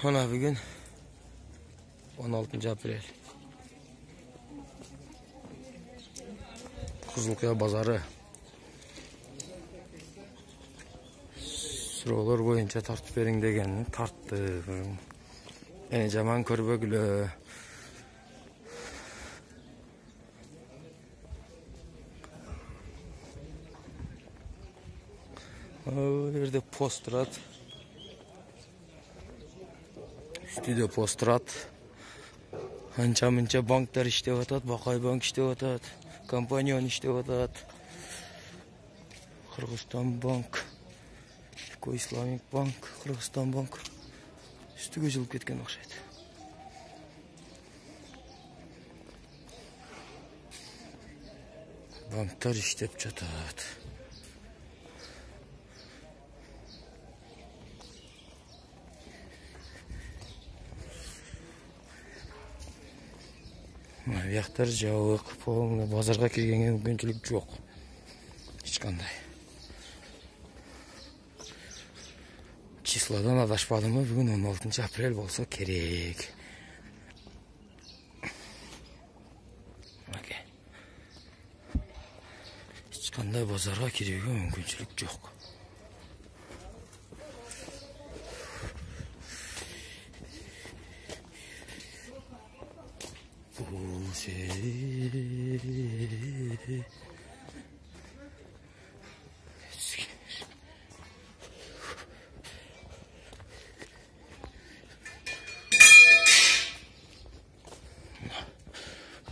Mana bugün 16 aprel. Kızılkaya bazarı. Sıralar boyunca tartıp verin degenini tarttı. Ene jaman körbögülü. Yerde postrat. Üstüde postrat. Anca mınca banklar iştep atat, Bakay Bank iştep atat, Kompanyon iştep atat, Kırgızstan Bank, Eko İslamik Bank, Kırgızstan Bank üstüge жылып кеткен окшойт. Banklar iştep жатат. Аяқтар жабық, полный базарға келгенге мүмкіншілік жоқ. Ешқандай. Числодан адашпадымы, бүгін 16 апрель болса керек. Ешқандай базарға келуге мүмкіншілік жоқ.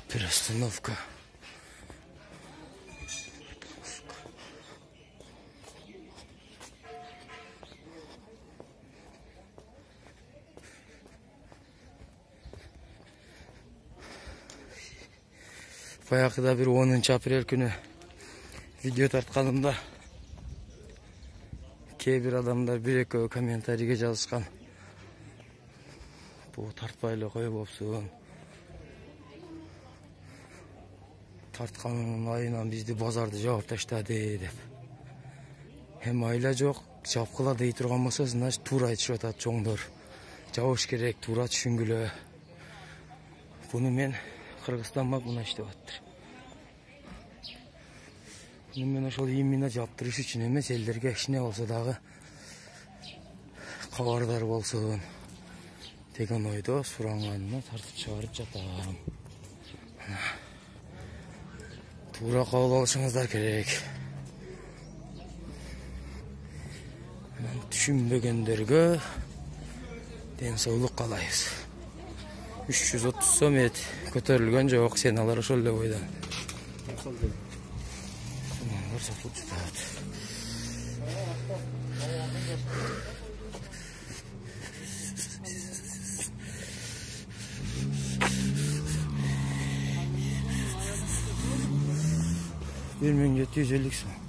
Перестановка. Баягыда bir 10 апрель күнү видео тартканымда кээ бир адамдар бир экөө комментарийге жазышкан. Бул тартпайлы кой болупсун. Тартканын айынан бизди базарды жаап таштады деп. Эми айла жок, жапкыла дей турган болсо, значит туура айтышып атат чоңдор. Жабыш керек, туура түшүнгүлө. Буну мен Кыргызстан Банкына иштеп аттыр. Мен ошол именно жаптырыш үчүн эмес, элдерге кичине болсо дагы кабардар болсун деген ойдо суранганына тартып чыгарып жатам. Туура кабыл алышыңыздар керек. Түшүнбөгөндөргө ден соолук каалайбыз. 330 сом көтөрүлгөн жок, сен алар ошол эле бойдон. Алар сатылып жатат. $1750 сом.